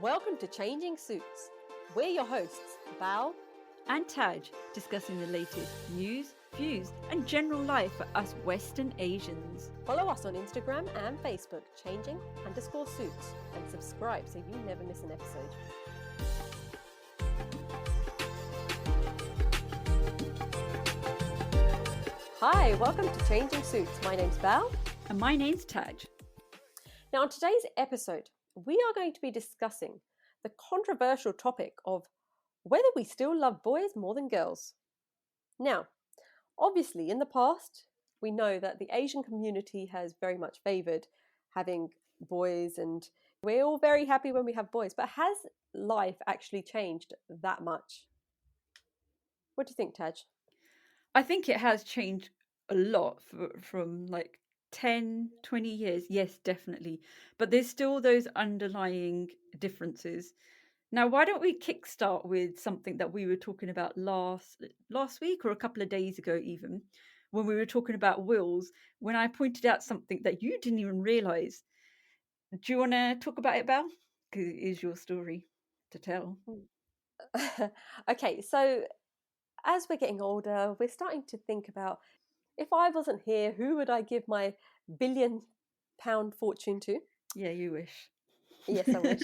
Welcome to Changing Suits. We're your hosts, Bao. And Taj, discussing the latest news, views, and general life for us Western Asians. Follow us on Instagram and Facebook, changing_suits, and subscribe so you never miss an episode. Hi, welcome to Changing Suits. My name's Bao. And my name's Taj. Now, on today's episode, we are going to be discussing the controversial topic of whether we still love boys more than girls. Now, obviously, in the past, we know that the Asian community has very much favoured having boys, and we're all very happy when we have boys. But has life actually changed that much? What do you think, Taj? I think it has changed a lot from like 10, 20 years. Yes, definitely. But there's still those underlying differences. Now, why don't we kickstart with something that we were talking about last week or a couple of days ago even, when we were talking about wills, when I pointed out something that you didn't even realise. Do you want to talk about it, Belle? Because it is your story to tell. Okay, so as we're getting older, we're starting to think about, if I wasn't here, who would I give my £1 billion fortune to? Yeah, you wish. Yes, I wish.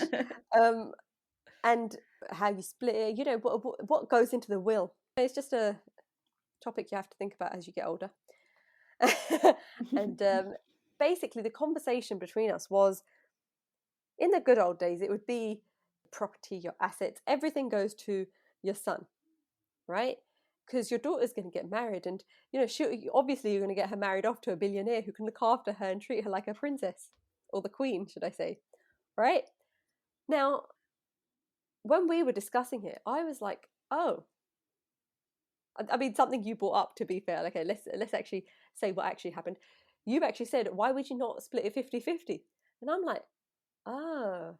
And how you split it, you know, what goes into the will. It's just a topic you have to think about as you get older. And basically, the conversation between us was, in the good old days, it would be property, your assets, everything goes to your son, right? Because your daughter's going to get married, and you know, obviously you're going to get her married off to a billionaire who can look after her and treat her like a princess, or the queen, should I say, right? Now, when we were discussing it, I was like, oh, I mean, something you brought up, to be fair. Okay, let's actually say what actually happened. You've actually said, why would you not split it 50-50? And I'm like, oh,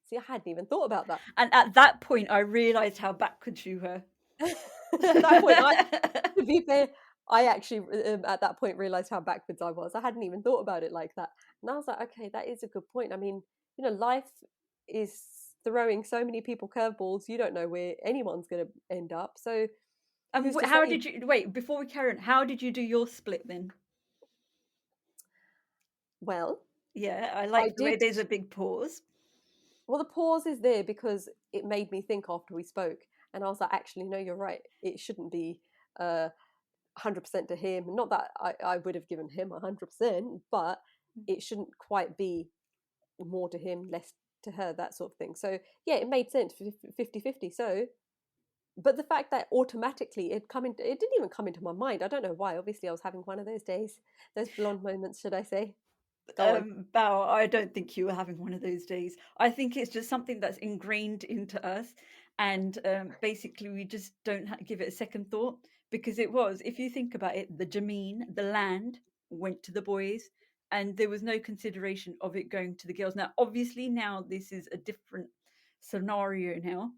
see, I hadn't even thought about that. And at that point, I realised how backwards you were. At that point, to be fair, I actually at that point realised how backwards I was. I hadn't even thought about it like that. And I was like, okay, that is a good point. I mean, you know, life is throwing so many people curveballs. You don't know where anyone's going to end up. So, And how did you, wait, before we carry on, how did you do your split then? Well, yeah, I like the way there's a big pause. Well, the pause is there because it made me think after we spoke. And I was like, actually, no, you're right. It shouldn't be 100% to him. Not that I would have given him 100%, but it shouldn't quite be more to him, less to her, that sort of thing. So, yeah, it made sense, 50-50. So, but the fact that automatically it didn't even come into my mind. I don't know why. Obviously, I was having one of those days, those blonde moments, should I say. Bao, I don't think you were having one of those days. I think it's just something that's ingrained into us, and basically we just don't give it a second thought, because it was, if you think about it, the Jameen, the land, went to the boys, and there was no consideration of it going to the girls. Now, obviously, now this is a different scenario now.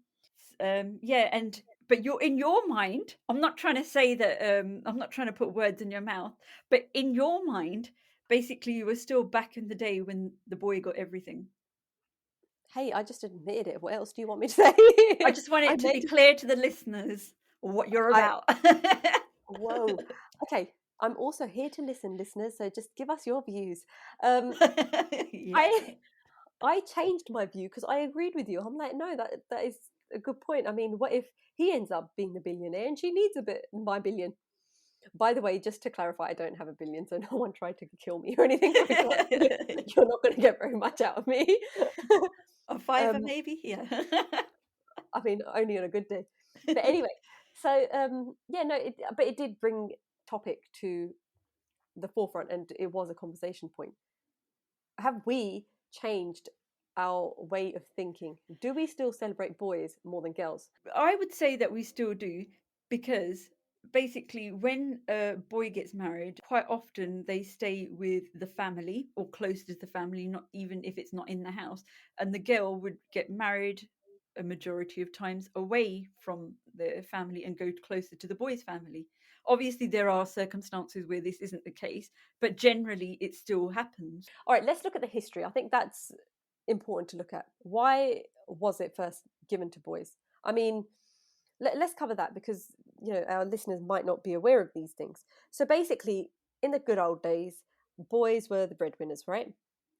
But you're in your mind. I'm not trying to say that. I'm not trying to put words in your mouth, but in your mind, basically, you were still back in the day when the boy got everything. Hey, I just admitted it. What else do you want me to say? I just want it to be clear to the listeners what you're about. Whoa. Okay. I'm also here to listen, listeners. So just give us your views. Yeah. I changed my view because I agreed with you. I'm like, no, that is a good point. I mean, what if he ends up being the billionaire and she needs my billion? By the way, just to clarify, I don't have a billion, so no one tried to kill me or anything like that. You're not going to get very much out of me. A fiver, maybe? Yeah. I mean, only on a good day. But anyway, so yeah, no, but it did bring topic to the forefront, and it was a conversation point. Have we changed our way of thinking? Do we still celebrate boys more than girls? I would say that we still do, because basically when a boy gets married, quite often they stay with the family or close to the family, not even if it's not in the house, and the girl would get married a majority of times away from the family and go closer to the boy's family. Obviously there are circumstances where this isn't the case, but generally it still happens. All right, let's look at the history. I think that's important to look at. Why was it first given to boys? I mean, let's cover that because, you know, our listeners might not be aware of these things. So basically, in the good old days, boys were the breadwinners, right?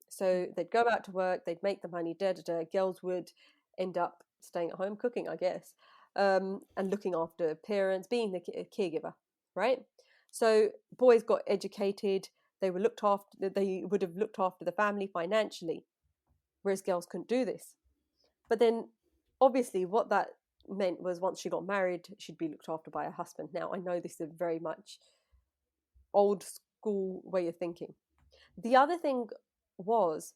So they'd go out to work, they'd make the money, girls would end up staying at home cooking, I guess, and looking after parents, being the caregiver, right? So boys got educated, they were looked after, they would have looked after the family financially, whereas girls couldn't do this. But then obviously what that meant was once she got married, she'd be looked after by her husband. Now, I know this is a very much old school way of thinking. The other thing was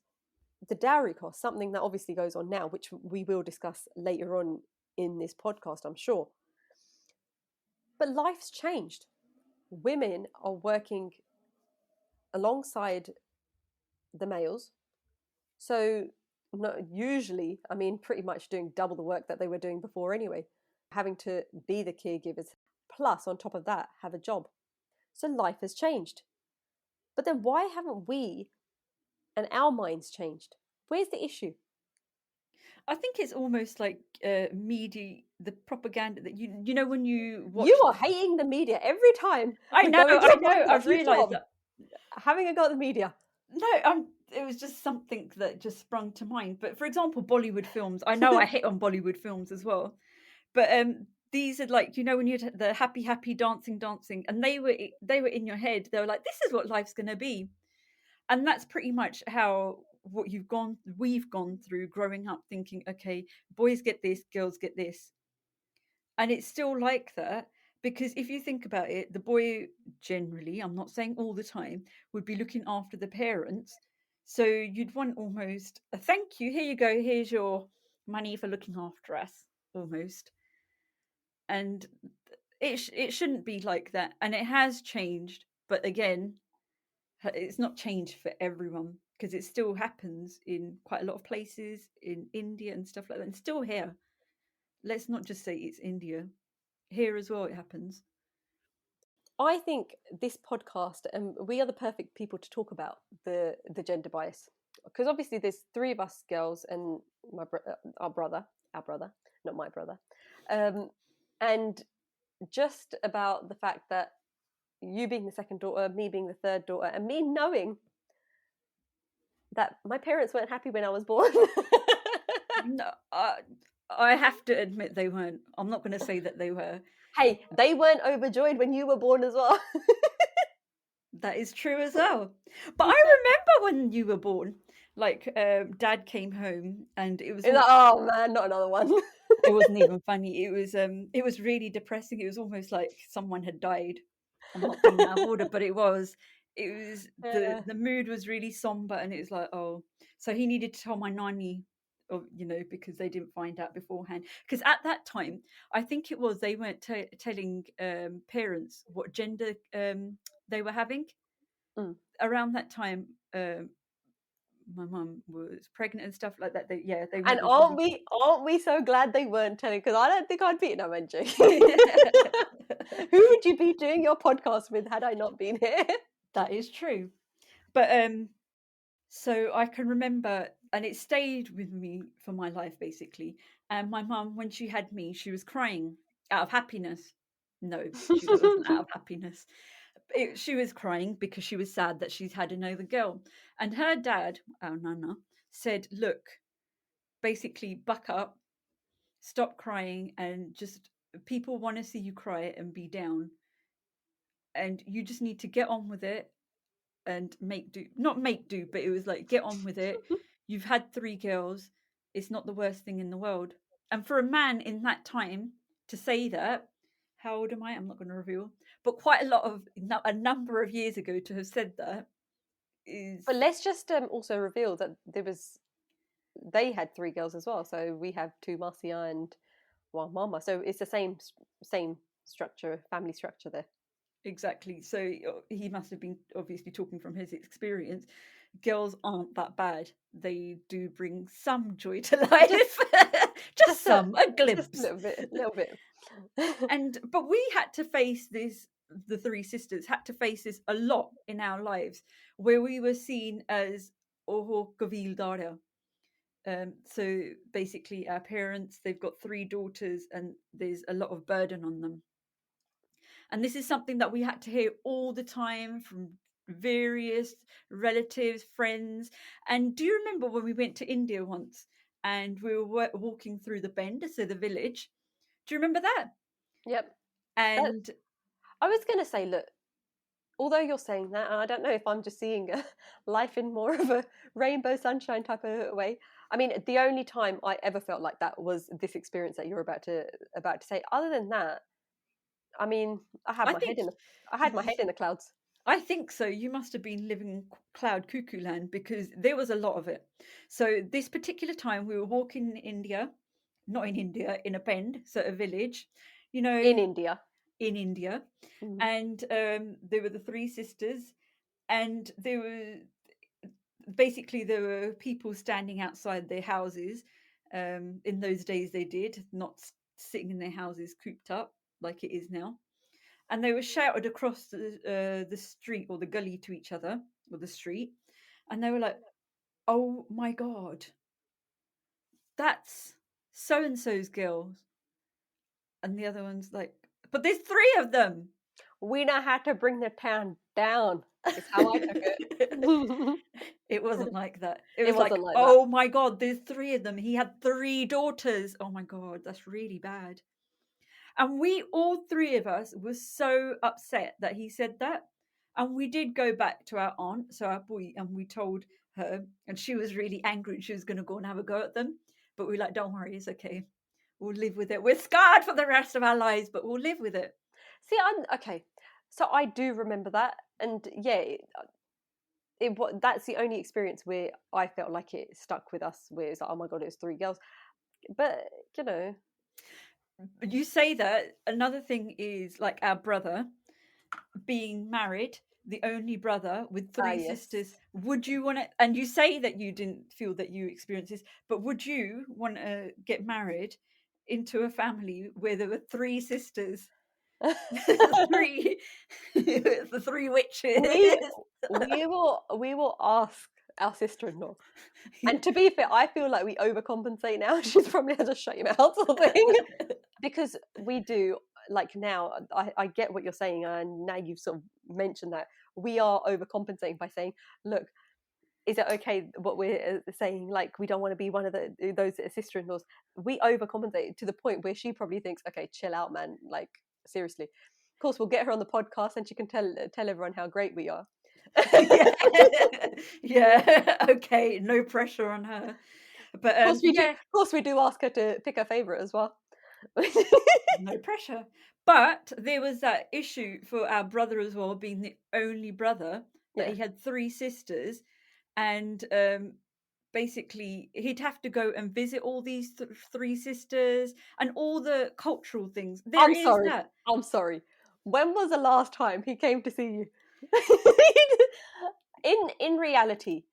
the dowry cost, something that obviously goes on now, which we will discuss later on in this podcast, I'm sure. But life's changed. Women are working alongside the males. So usually, I mean, pretty much doing double the work that they were doing before anyway, having to be the caregivers, plus on top of that, have a job. So life has changed. But then why haven't we and our minds changed? Where's the issue? I think it's almost like media, the propaganda that you know when you watch. You are hating the media every time I we know, go into I a know. podcast. I've realised that. Having a go at the media. No, it was just something that just sprung to mind. But for example, Bollywood films. I know I hit on Bollywood films as well, but these are like, you know, when you had the happy, happy dancing, and they were in your head. They were like, this is what life's gonna be, and that's pretty much how we've gone through growing up, thinking, okay, boys get this, girls get this, and it's still like that. Because if you think about it, the boy generally, I'm not saying all the time, would be looking after the parents. So you'd want almost a thank you. Here you go. Here's your money for looking after us, almost. And it shouldn't be like that. And it has changed. But again, it's not changed for everyone because it still happens in quite a lot of places in India and stuff like that. And still here. Let's not just say it's India. Here as well, it happens. I think this podcast, and we are the perfect people to talk about the gender bias, because obviously there's three of us girls and our brother, not my brother, and just about the fact that you being the second daughter, me being the third daughter, and me knowing that my parents weren't happy when I was born. No, I have to admit they weren't. I'm not going to say that they were. Hey, they weren't overjoyed when you were born as well. That is true as well. But I remember when you were born, like Dad came home and it was like, oh man, not another one. It wasn't even funny. It was really depressing. It was almost like someone had died. I'm not being out of order, but it was the mood was really somber, and it was like, oh, so he needed to tell my nanny, or you know, because they didn't find out beforehand. Because at that time, I think it was they weren't telling parents what gender they were having. Around that time, my mum was pregnant and stuff like that. They and aren't we so glad they weren't telling? Because I don't think I'd be. No, I'm joking. Who would you be doing your podcast with had I not been here? That is true. But so I can remember, and it stayed with me for my life basically. And my mum, when she had me, she was crying out of happiness. No, she wasn't out of happiness. She was crying because she was sad that she's had another girl. And her dad, our nana, said, look, basically buck up, stop crying, and just people want to see you cry and be down. And you just need to get on with it and make do. Not make do, but it was like, get on with it. You've had 3 girls. It's not the worst thing in the world. And for a man in that time to say that, how old am I? I'm not going to reveal. But quite a number of years ago to have said that is. But let's just also reveal that they had 3 girls as well. So we have 2 Marcia and 1 Mama. So it's the same structure, family structure there. Exactly. So he must have been obviously talking from his experience. Girls aren't that bad. They do bring some joy to life. just some, a glimpse. Just a little bit. But we had to face this, the 3 sisters had to face this a lot in our lives, where we were seen as Oho Kavildara. So basically, our parents, they've got 3 daughters, and there's a lot of burden on them. And this is something that we had to hear all the time from various relatives, friends. And do you remember when we went to India once and we were walking through the Bend, so the village? Do you remember that? Yep. And I was going to say, look, although you're saying that, and I don't know if I'm just seeing life in more of a rainbow sunshine type of way. I mean, the only time I ever felt like that was this experience that you're about to say. Other than that, I mean, I had I my head think in the clouds. I think so. You must have been living in cloud cuckoo land because there was a lot of it. So this particular time we were walking in India, not in India, in a Bend, so a village, you In know, India. in India, Mhm. and there were the 3 sisters, and there were people standing outside their houses. In those days, they did not sitting in their houses cooped up like it is now, and they were shouted across the street or the gully to each other or the street, and they were like, "Oh my god, that's so and so's girl," and the other one's like, "But there's 3 of them." We know how to bring the town down, is how I took it. It wasn't like that. It It was like, wasn't like that. "Oh my god, there's 3 of them. He had 3 daughters. Oh my god, that's really bad." And we, all 3 of us, were so upset that he said that. And we did go back to our aunt, so our boy, and we told her, and she was really angry and she was going to go and have a go at them. But we were like, "Don't worry, it's okay. We'll live with it. We're scarred for the rest of our lives, but we'll live with it." See, I'm okay. So I do remember that, and yeah, that's the only experience where I felt like it stuck with us. Where it's like, oh my god, it was 3 girls. But you know, You say that. Another thing is like our brother being married, the only brother with three yes. sisters. Would you want to, and you say that you didn't feel that you experienced this, but would you want to get married into a family where there were 3 sisters? Three, the 3 witches. we we will ask our sister-in-law. And to be fair, I feel like we overcompensate now. She's probably had to shut your mouth sort of thing. Because we do, like now, I get what you're saying, and now you've sort of mentioned that we are overcompensating by saying, look, is it okay what we're saying? Like, we don't want to be one of those sister-in-laws. We overcompensate to the point where she probably thinks, okay, chill out, man. Like, seriously. Of course, we'll get her on the podcast and she can tell everyone how great we are. Yeah. Yeah. Okay. No pressure on her. But Of course we do. yeah, Of course we do ask her to pick her favorite as well. no pressure. But there was that issue for our brother as well, being the only brother, that Yeah. he had 3 sisters, and basically he'd have to go and visit all these 3 sisters and all the cultural things. There I'm is sorry. that. I'm sorry. When was the last time he came to see you? In reality,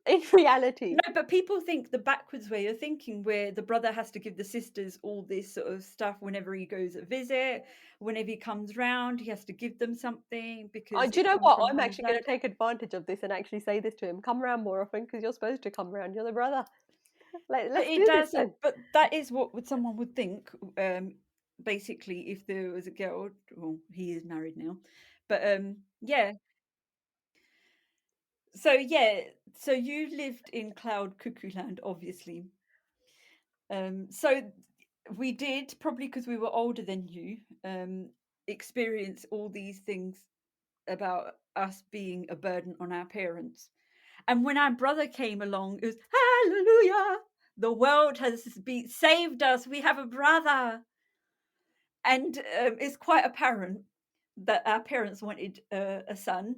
in reality, No, but people think the backwards way of thinking, where the brother has to give the sisters all this sort of stuff whenever he goes a visit, whenever he comes round, he has to give them something because do you they know come what? from I'm high actually going blood. to take advantage of this and actually say this to him. Come around more often because you're supposed to come around. You're the brother. But Let's it do this does. then. But that is what someone would think. Basically, if there was a girl, well, he is married now, but yeah. So yeah, so you lived in Cloud Cuckoo Land, obviously. So we did, probably because we were older than you, experience all these things about us being a burden on our parents. And when our brother came along, it was hallelujah. The world has saved us. We have a brother. And it's quite apparent that our parents wanted a son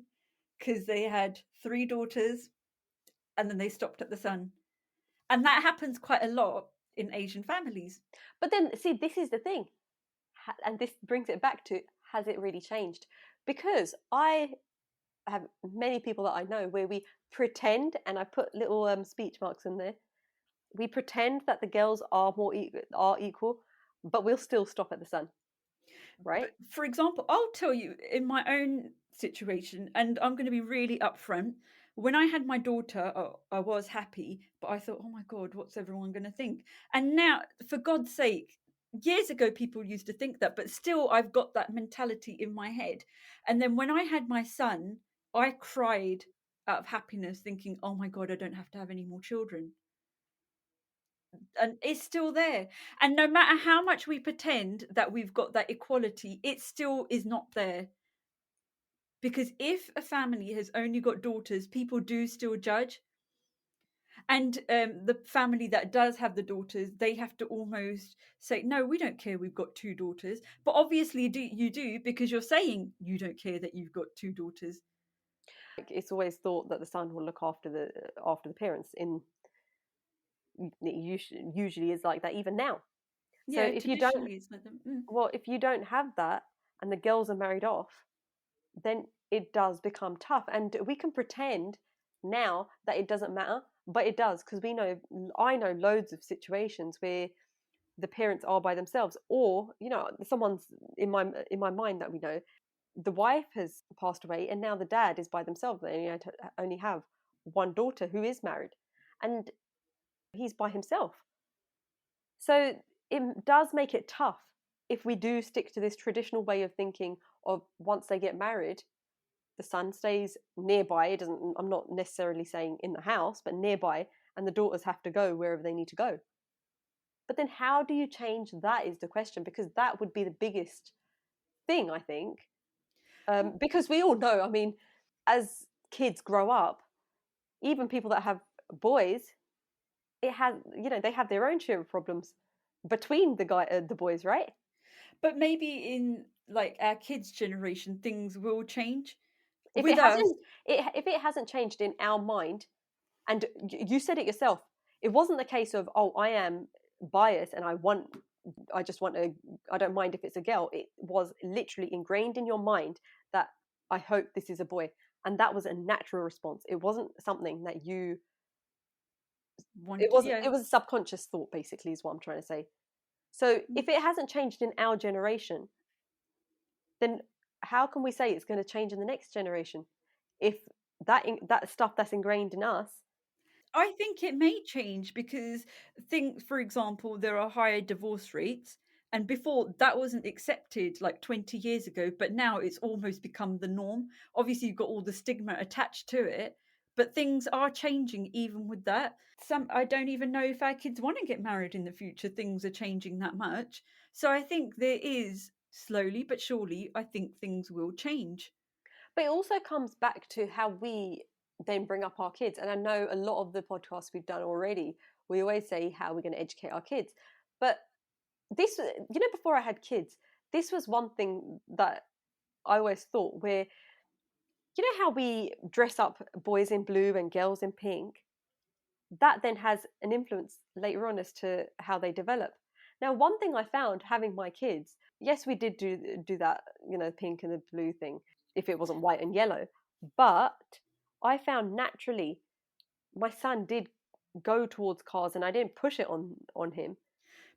because they had 3 daughters and then they stopped at the son. And that happens quite a lot in Asian families. But then, see, this is the thing, and this brings it back to, has it really changed? Because I have many people that I know where we pretend, and I put little speech marks in there. We pretend that the girls are are equal, but we'll still stop at the son, right? But for example, I'll tell you in my own situation, and I'm going to be really upfront. When I had my daughter, I was happy, but I thought, oh my God, what's everyone going to think? And now, for God's sake, years ago, people used to think that, but still, I've got that mentality in my head. And then when I had my son, I cried out of happiness, thinking, oh my God, I don't have to have any more children. And it's still there. And no matter how much we pretend that we've got that equality, it still is not there. Because if a family has only got daughters, people do still judge. And the family that does have the daughters, they have to almost say, no, we don't care we've got two daughters. But obviously you do, because you're saying you don't care that you've got two daughters. It's always thought that the son will look after the parents. It usually is like that even now. So Yeah, traditionally it's like them. if you don't have that and the girls are married off, then it does become tough. And we can pretend now that it doesn't matter, but it does, because I know loads of situations where the parents are by themselves, or someone's in my mind that we know, the wife has passed away and now the dad is by themselves. They only have one daughter who is married, and he's by himself. So it does make it tough if we do stick to this traditional way of thinking of, once they get married, the son stays nearby. It doesn't. I'm not necessarily saying in the house, but nearby, and the daughters have to go wherever they need to go. But then, how do you change that is the question, because that would be the biggest thing, I think. Because we all know, I mean, as kids grow up, even people that have boys, they have their own share of problems between the boys, right? But maybe in like our kids' generation, things will change. If With it us, hasn't changed in our mind, and you said it yourself, it wasn't the case of, oh, I am biased and I just want a, I don't mind if it's a girl. It was literally ingrained in your mind that I hope this is a boy, and that was a natural response. It wasn't something that you. It wasn't. yeah. It was a subconscious thought, basically, is what I'm trying to say. So if it hasn't changed in our generation, then how can we say it's going to change in the next generation? If that stuff that's ingrained in us. I think it may change because think, for example, there are higher divorce rates. And before that wasn't accepted like 20 years ago, but now it's almost become the norm. Obviously, you've got all the stigma attached to it, but things are changing even with that. I don't even know if our kids want to get married in the future. Things are changing that much. So I think there is slowly but surely, I think things will change. But it also comes back to how we then bring up our kids. And I know a lot of the podcasts we've done already, we always say how we're going to educate our kids. But this, before I had kids, this was one thing that I always thought, where, how we dress up boys in blue and girls in pink, that then has an influence later on as to how they develop. Now, one thing I found having my kids, yes, we did do that, pink and the blue thing, if it wasn't white and yellow. But I found naturally my son did go towards cars, and I didn't push it on him.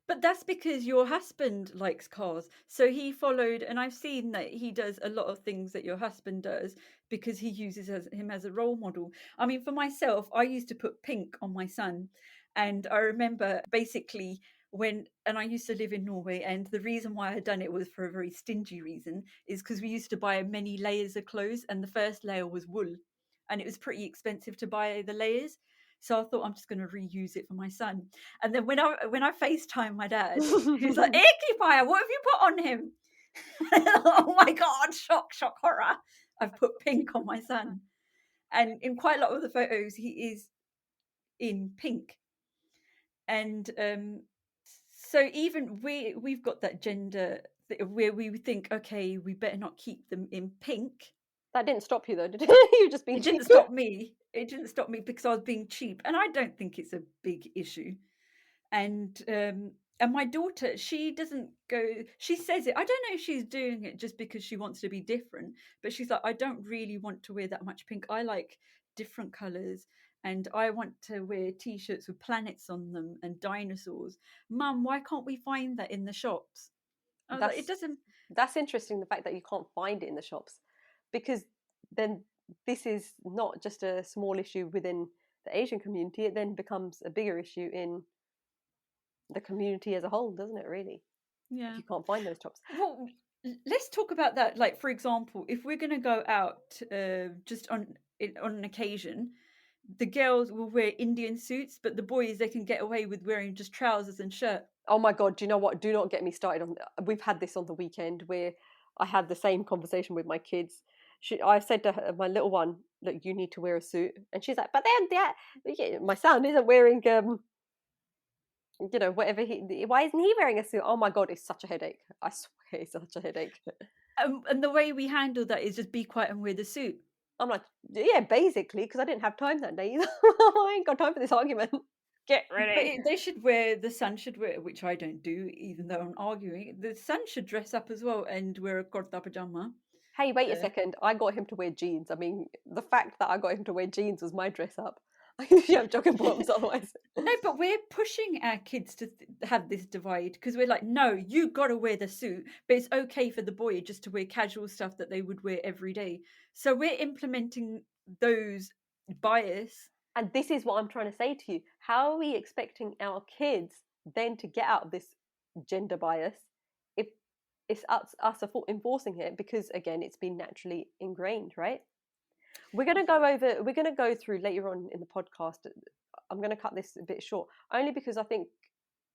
But that's because your husband likes cars. So he followed, and I've seen that he does a lot of things that your husband does because he uses him as a role model. I mean, for myself, I used to put pink on my son. And I remember basically and I used to live in Norway, and the reason why I had done it was for a very stingy reason, is because we used to buy many layers of clothes, and the first layer was wool. And it was pretty expensive to buy the layers. So I thought I'm just going to reuse it for my son. And then when I FaceTime my dad, he's like, "Ekifier, what have you put on him?" Oh my God, shock, horror. I've put pink on my son. And in quite a lot of the photos, he is in pink. And so even we've got that gender where we think, okay, we better not keep them in pink. That didn't stop you though, did it? You just being It cheap. didn't stop me. It didn't stop me because I was being cheap, and I don't think it's a big issue. And my daughter, she doesn't go, she says it, I don't know if she's doing it just because she wants to be different, but she's like, I don't really want to wear that much pink. I like different colors, and I want to wear t-shirts with planets on them and dinosaurs. Mum, why can't we find that in the shops? I was like, it that's doesn't. that's interesting, the fact that you can't find it in the shops, because then this is not just a small issue within the Asian community, it then becomes a bigger issue in the community as a whole, doesn't it, really? If Yeah. you can't find those tops. Well, let's talk about that. Like, for example, if we're going to go out just on an occasion, the girls will wear Indian suits, but the boys, they can get away with wearing just trousers and shirt. Oh my God, do you know what? Do not get me started on. We've had this on the weekend where I had the same conversation with my kids. I said to her, my little one, "Look, you need to wear a suit," and she's like, "But then, my son isn't wearing whatever he. Why isn't he wearing a suit? Oh my God, it's such a headache. I swear, it's such a headache." And the way we handle that is just be quiet and wear the suit. I'm like, yeah, basically, because I didn't have time that day either. I ain't got time for this argument. Get But ready. they should wear, the son should wear, which I don't do, even though I'm arguing. The son should dress up as well and wear a kurta pajama. Hey, wait a Uh, second. I got him to wear jeans. I mean, the fact that I got him to wear jeans was my dress up. I usually have jogging bottoms otherwise. No, but we're pushing our kids to have this divide because we're like, no, you got to wear the suit, but it's okay for the boy just to wear casual stuff that they would wear every day. So we're implementing those bias. And this is what I'm trying to say to you. How are we expecting our kids then to get out of this gender bias if it's us enforcing it? Because again, it's been naturally ingrained, right? We're going to go through later on in the podcast. I'm going to cut this a bit short, only because I think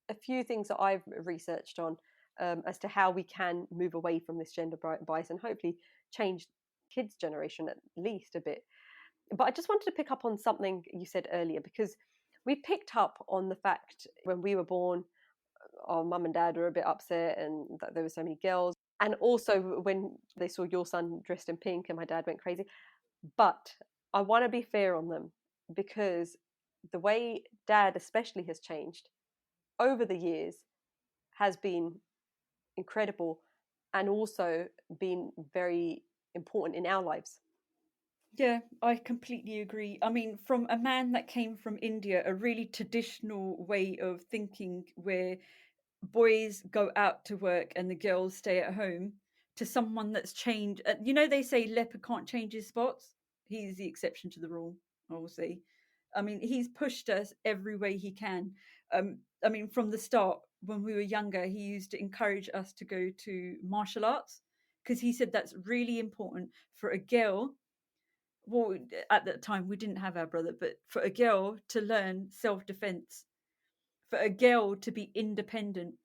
a few things that I've researched on as to how we can move away from this gender bias and hopefully change kids' generation at least a bit. But I just wanted to pick up on something you said earlier, because we picked up on the fact when we were born, our mum and dad were a bit upset and that there were so many girls. And also when they saw your son dressed in pink and my dad went crazy. But I want to be fair on them, because the way dad especially has changed over the years has been incredible and also been very important in our lives. Yeah, I completely agree. I mean, from a man that came from India, a really traditional way of thinking where boys go out to work and the girls stay at home, to someone that's changed. They say leopard can't change his spots. He's the exception to the rule, I will say. I mean, he's pushed us every way he can. I mean, from the start, when we were younger, he used to encourage us to go to martial arts because he said that's really important for a girl. Well, at that time, we didn't have our brother, but for a girl to learn self defense, for a girl to be independent.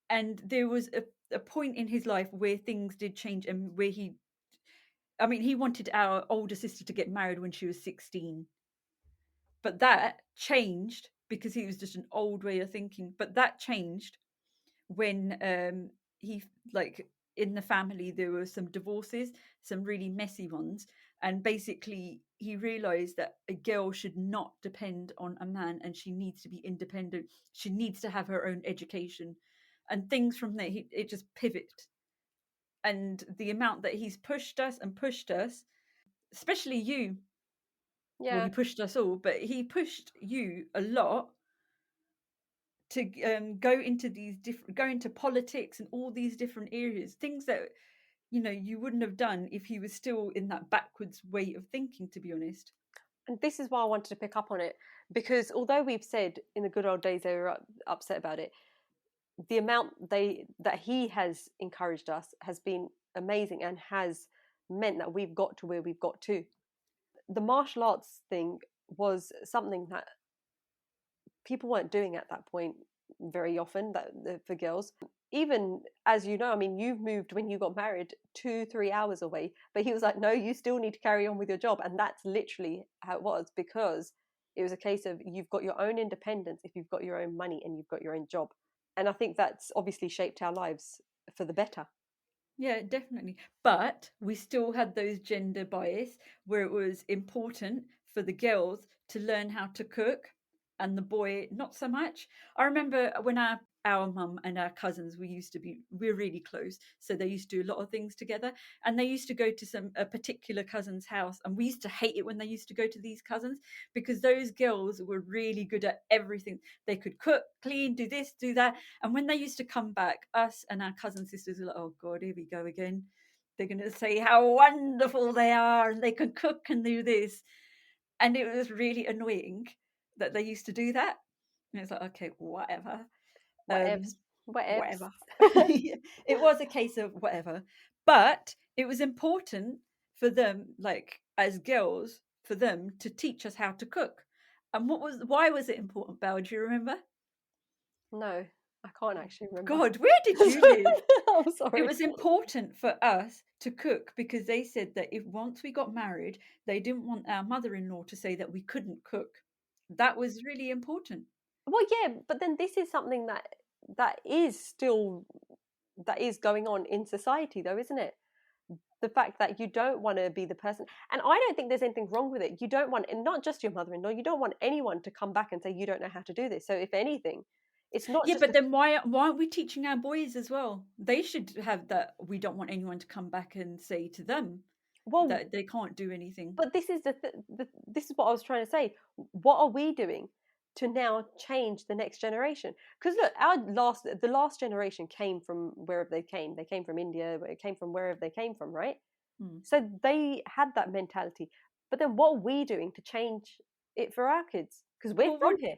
And there was a point in his life where things did change and where he wanted our older sister to get married when she was 16. But that changed because he was just an old way of thinking. But that changed when he, like, in the family there were some divorces, some really messy ones, and basically he realized that a girl should not depend on a man and she needs to be independent. She needs to have her own education, and things from there, it just pivoted. And the amount that he's pushed us and pushed us, especially you, well, he Yeah. pushed us all, but he pushed you a lot to go into politics and all these different areas, things that you wouldn't have done if he was still in that backwards way of thinking, to be honest. And this is why I wanted to pick up on it, because although we've said in the good old days they were upset about it, the amount that he has encouraged us has been amazing and has meant that we've got to where we've got to. The martial arts thing was something that people weren't doing at that point very often, that for girls. Even as you know, I mean, you've moved when you got married 2-3 hours away, but he was like, no, you still need to carry on with your job. And that's literally how it was, because it was a case of you've got your own independence if you've got your own money and you've got your own job. And I think that's obviously shaped our lives for the better. Yeah, definitely. But we still had those gender bias where it was important for the girls to learn how to cook and the boy not so much. I remember when our mum and our cousins, we're really close, so they used to do a lot of things together, and they used to go to a particular cousin's house, and we used to hate it when they used to go to these cousins because those girls were really good at everything. They could cook, clean, do this, do that, and when they used to come back, us and our cousin sisters were like, oh God, here we go again. they're going to say how wonderful they are and they can cook and do this. And it was really annoying that they used to do that. And it's like, okay, whatever. Whatevs. Whatevs. Whatever. It was a case of whatever. But it was important for them, like as girls, for them to teach us how to cook. And why was it important, Belle? Do you remember? No, I can't actually remember. God, where did you live? I'm sorry. It was important for us to cook because they said that if once we got married, they didn't want our mother-in-law to say that we couldn't cook. That was really important. Well, yeah, but then this is something that is still that is going on in society, though, isn't it? The fact that you don't want to be the person, and I don't think there's anything wrong with it. You don't want, and not just your mother-in-law, you don't want anyone to come back and say you don't know how to do this. So if anything, it's not Yeah, just but then why aren't we teaching our boys as well? They should have that. We don't want anyone to come back and say to them well, that they can't do anything. but this is this is what I was trying to say. What are we doing to now change the next generation? Because look, the last generation came from wherever they came. They came from India. It came from wherever they came from, right? Hmm. So they had that mentality. But then what are we doing to change it for our kids? Because we're Well, from here.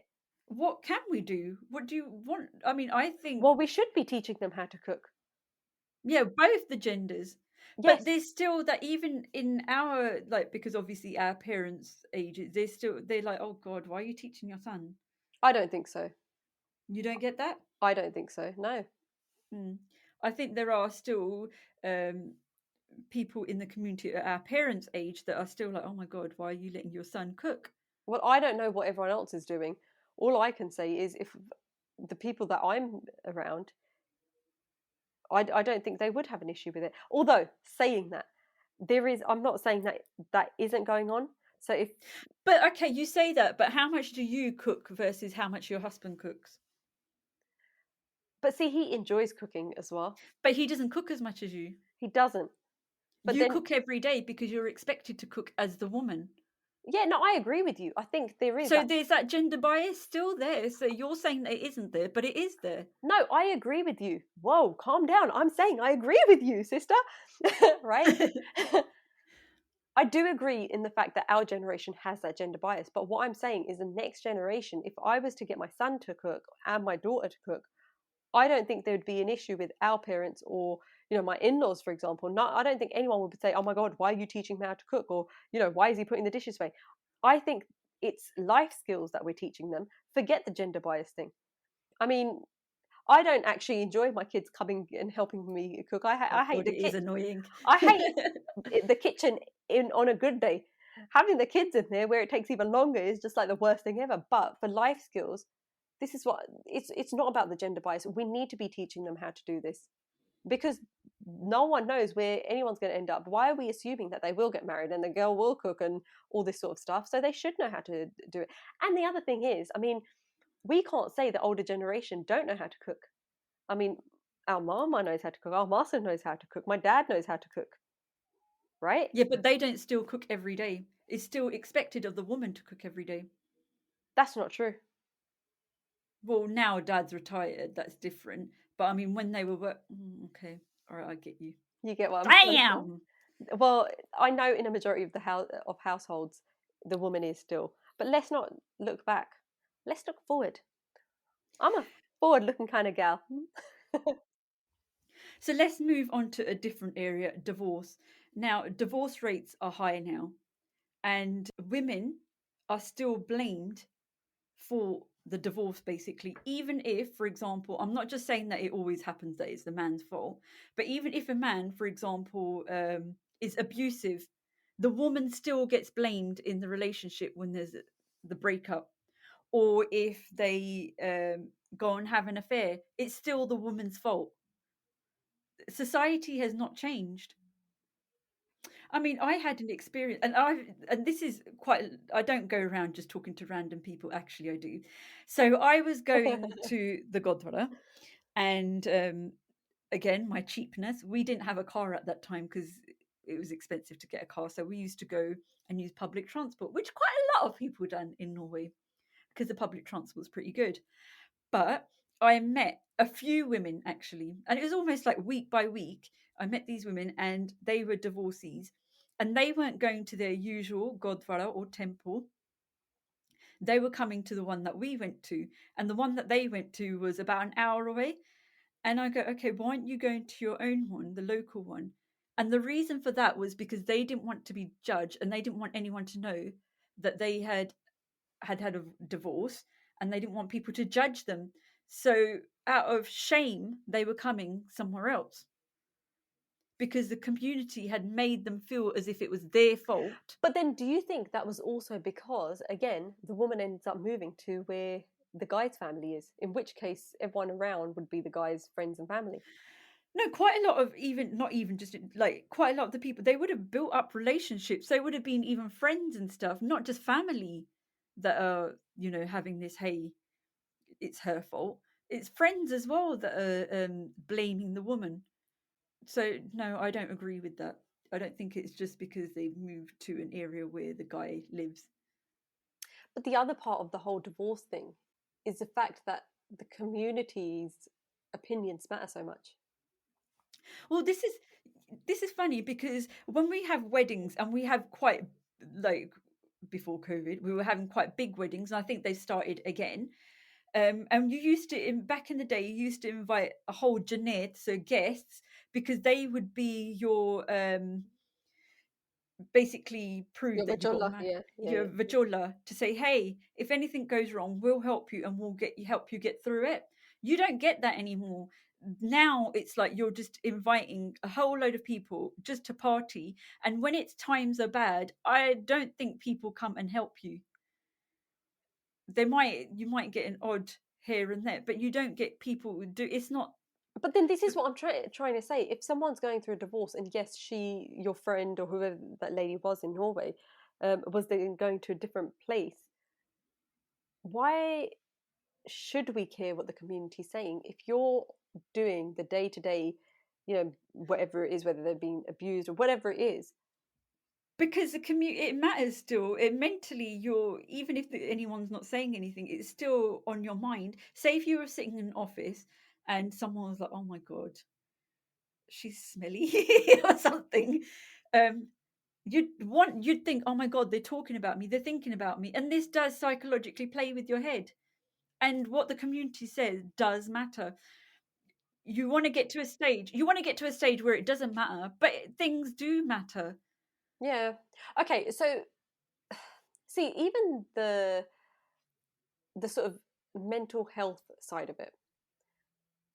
what can we do? What do you want? I mean, I think, Well, we should be teaching them how to cook. yeah, both the genders. But Yes, there's still that even in our, like, because obviously our parents' ages, they're like, oh God, why are you teaching your son? I don't think so. You don't get that? I don't think so. No. Mm. I think there are still um, people in the community at our parents' age that are still like, oh my God, why are you letting your son cook? Well, I don't know what everyone else is doing. All I can say is if the people that I'm around, I don't think they would have an issue with it. Although saying that, I'm not saying that that isn't going on. So if, But okay, you say that, but how much do you cook versus how much your husband cooks? but see, he enjoys cooking as well. But he doesn't cook as much as you. He doesn't. But You then, cook every day because you're expected to cook as the woman. yeah, no, I agree with you. I think there is So that. there's that gender bias still there. So you're saying that it isn't there, but it is there. No, I agree with you. Whoa, calm down. I'm saying I agree with you, sister. Right? I do agree in the fact that our generation has that gender bias. But what I'm saying is the next generation, if I was to get my son to cook and my daughter to cook, I don't think there would be an issue with our parents or, my in-laws, for example. Not, I don't think anyone would say, "Oh my God, why are you teaching him how to cook?" Or, "Why is he putting the dishes away?" I think it's life skills that we're teaching them. Forget the gender bias thing. I mean, I don't actually enjoy my kids coming and helping me cook. Oh I hate God, the it is kit. annoying. I hate the kitchen in on a good day. Having the kids in there where it takes even longer is just like the worst thing ever. But for life skills, this is what it's not about the gender bias. We need to be teaching them how to do this because no one knows where anyone's going to end up. Why are we assuming that they will get married and the girl will cook and all this sort of stuff? So they should know how to do it. And the other thing is, I mean, we can't say the older generation don't know how to cook. I mean, our mama knows how to cook. Our master knows how to cook. My dad knows how to cook, right? Yeah, but they don't still cook every day. It's still expected of the woman to cook every day. That's not true. Well, now dad's retired, that's different. But I mean, when they were okay, all right, I get you. You get what I'm trying to Damn. say? Well, I know in a majority of the households, the woman is still. But let's not look back. Let's look forward. I'm a forward-looking kind of gal. So let's move on to a different area, divorce. Now, divorce rates are high now, and women are still blamed for the divorce, basically. Even if, for example, I'm not just saying that it always happens that it's the man's fault, but even if a man, for example, is abusive, the woman still gets blamed in the relationship when there's the breakup. Or if they go and have an affair, it's still the woman's fault. Society has not changed. I mean, I had an experience, and this is quite. I don't go around just talking to random people. Actually, I do. So I was going to the Godwara, and again, my cheapness. We didn't have a car at that time because it was expensive to get a car. So we used to go and use public transport, which quite a lot of people done in Norway because the public transport was pretty good. But I met a few women actually, and it was almost like week by week. I met these women, and they were divorcees, and they weren't going to their usual Godvara or temple. They were coming to the one that we went to, and the one that they went to was about an hour away. And I go, okay, why aren't you going to your own one, the local one? And the reason for that was because they didn't want to be judged, and they didn't want anyone to know that they had a divorce, and they didn't want people to judge them. So out of shame, they were coming somewhere else because the community had made them feel as if it was their fault. But then, do you think that was also because, again, the woman ends up moving to where the guy's family is? In which case, everyone around would be the guy's friends and family. No, quite a lot of, even not even just like, quite a lot of the people, they would have built up relationships. They would have been even friends and stuff, not just family that are, having this, hey, it's her fault. It's friends as well that are blaming the woman. So no, I don't agree with that. I don't think it's just because they've moved to an area where the guy lives. But the other part of the whole divorce thing is the fact that the community's opinions matter so much. Well, this is funny because when we have weddings, and we have quite, like, before COVID, we were having quite big weddings, and I think they started again. And you used to, back in the day, you used to invite a whole Janet, so guests, because they would be your basically prove Your that you got vajolla, yeah, yeah, your yeah. vajola, to say, hey, if anything goes wrong, we'll help you, and we'll help you get through it. You don't get that anymore. Now it's like you're just inviting a whole load of people just to party, and when it's times are bad, I don't think people come and help you. You might get an odd here and there, but you don't get people who do. It's not. But then this is what I'm trying to say. If someone's going through a divorce, and yes, your friend or whoever that lady was in Norway, was then going to a different place, why should we care what the community's saying? If you're doing the day to day, whatever it is, whether they're being abused or whatever it is. Because the commute, it matters still. It mentally, you're, even if anyone's not saying anything, it's still on your mind. Say if you were sitting in an office and someone was like, "Oh my god, she's smelly," or something. Um, you'd think, "Oh my god, they're talking about me. They're thinking about me," and this does psychologically play with your head. And what the community says does matter. You want to get to a stage. You want to get to a stage where it doesn't matter, but things do matter. Yeah. Okay, so see, even the sort of mental health side of it,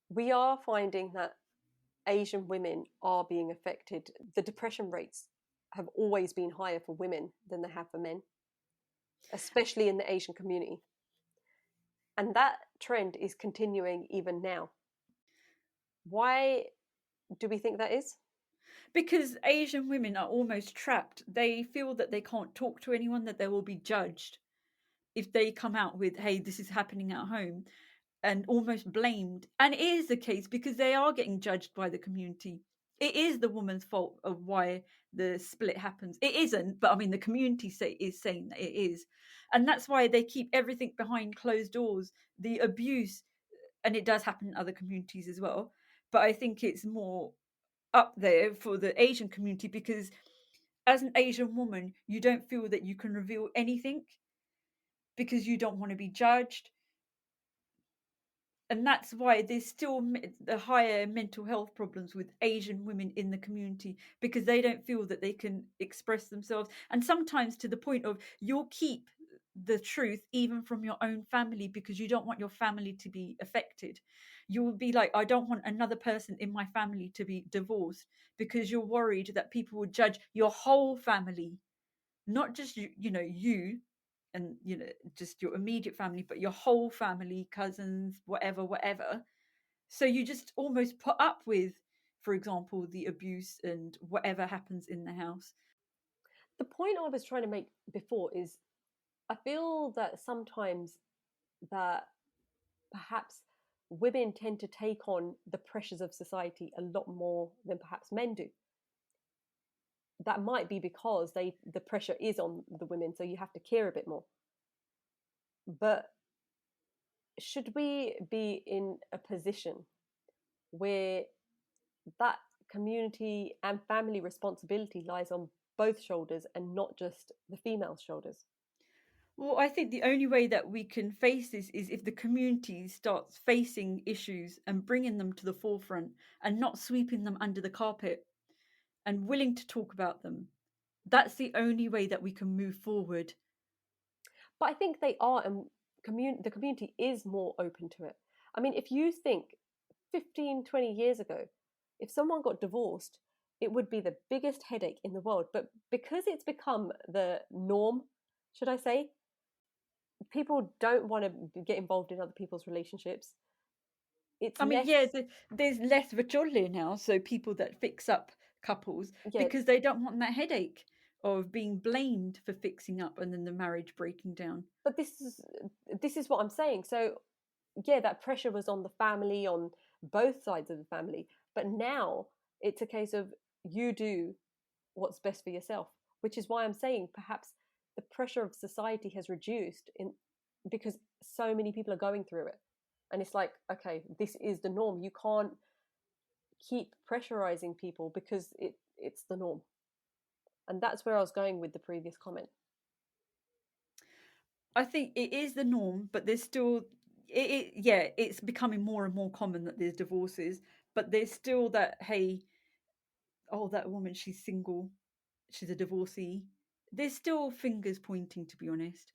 we are finding that Asian women are being affected. The depression rates have always been higher for women than they have for men, especially in the Asian community. And that trend is continuing even now. Why do we think that is? Because Asian women are almost trapped. They feel that they can't talk to anyone, that they will be judged if they come out with, hey, this is happening at home, and almost blamed. And it is the case because they are getting judged by the community. It is the woman's fault of why the split happens. It isn't, but I mean, the community is saying that it is. And that's why they keep everything behind closed doors. The abuse, and it does happen in other communities as well. But I think it's more up there for the Asian community because as an Asian woman, you don't feel that you can reveal anything because you don't want to be judged. And that's why there's still the higher mental health problems with Asian women in the community because they don't feel that they can express themselves. And sometimes to the point of you'll keep the truth even from your own family because you don't want your family to be affected. You will be like, I don't want another person in my family to be divorced because you're worried that people will judge your whole family, not just you and just your immediate family, but your whole family, cousins, whatever. So you just almost put up with, for example, the abuse and whatever happens in the house. The point I was trying to make before is I feel that sometimes that perhaps women tend to take on the pressures of society a lot more than perhaps men do. That might be because the pressure is on the women, so you have to care a bit more. But should we be in a position where that community and family responsibility lies on both shoulders and not just the female's shoulders? Well, I think the only way that we can face this is if the community starts facing issues and bringing them to the forefront and not sweeping them under the carpet and willing to talk about them. That's the only way that we can move forward. But I think they are, and the community is more open to it. I mean, if you think 15, 20 years ago, if someone got divorced, it would be the biggest headache in the world. But because it's become the norm, should I say, people don't want to get involved in other people's relationships. It's I mean, less, yeah, there's less rotelle now, so people that fix up couples yeah. because they don't want that headache of being blamed for fixing up and then the marriage breaking down. But this is what I'm saying. So yeah, that pressure was on the family, on both sides of the family. But now it's a case of you do what's best for yourself, which is why I'm saying perhaps the pressure of society has reduced because so many people are going through it. And it's like, okay, this is the norm. You can't keep pressurizing people because it's the norm. And that's where I was going with the previous comment. I think it is the norm, but there's still it's becoming more and more common that there's divorces, but there's still that, hey, oh, that woman, she's single, she's a divorcee. There's still fingers pointing, to be honest.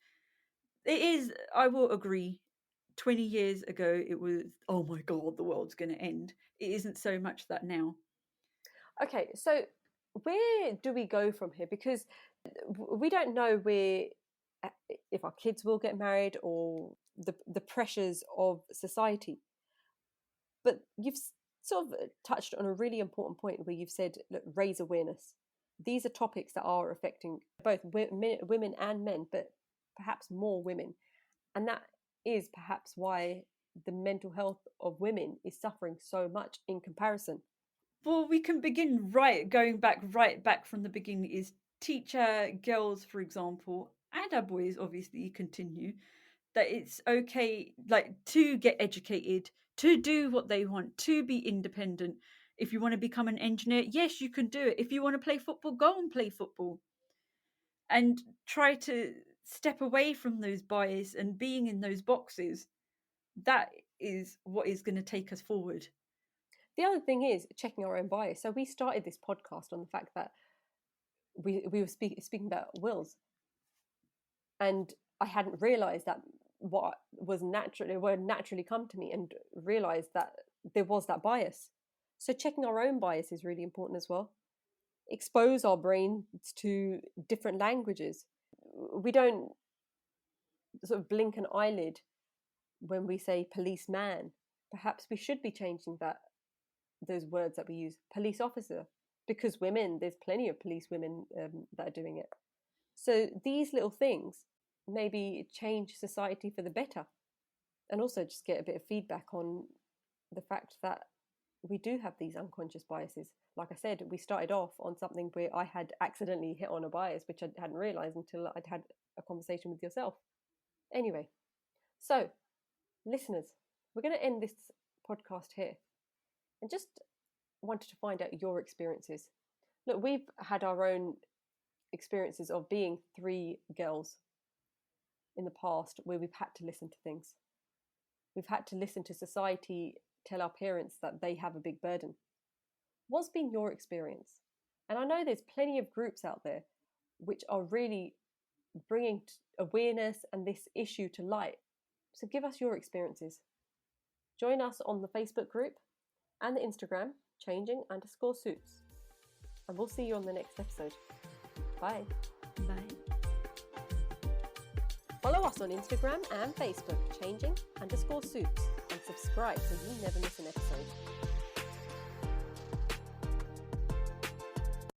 It is, I will agree, 20 years ago it was, oh my god, the world's going to end. It isn't so much that now. Okay, so where do we go from here? Because we don't know where, if our kids will get married or the pressures of society. But you've sort of touched on a really important point where you've said, look, raise awareness. These are topics that are affecting both women and men, but perhaps more women. And that is perhaps why the mental health of women is suffering so much in comparison. Well, we can begin going back from the beginning is teach our girls, for example, and our boys obviously continue, that it's okay, like, to get educated, to do what they want, to be independent. If you want to become an engineer, yes, you can do it. If you want to play football, go and play football. And try to step away from those bias and being in those boxes. That is what is going to take us forward. The other thing is checking our own bias. So we started this podcast on the fact that we were speaking about wills, and I hadn't realised that what would naturally come to me, and realised that there was that bias. So checking our own bias is really important as well. Expose our brains to different languages. We don't sort of blink an eyelid when we say policeman. Perhaps we should be changing those words that we use, police officer, because there's plenty of police women that are doing it. So these little things maybe change society for the better, and also just get a bit of feedback on the fact that we do have these unconscious biases. Like I said, we started off on something where I had accidentally hit on a bias, which I hadn't realised until I'd had a conversation with yourself. Anyway, so listeners, we're going to end this podcast here, and just wanted to find out your experiences. Look, we've had our own experiences of being 3 girls in the past where we've had to listen to things. We've had to listen to society tell our parents that they have a big burden. What's been your experience? And I know there's plenty of groups out there which are really bringing awareness and this issue to light. So give us your experiences. Join us on the Facebook group and the Instagram, changing_suits. And we'll see you on the next episode. Bye. Bye. Follow us on Instagram and Facebook, changing_suits, and subscribe so you never miss an episode.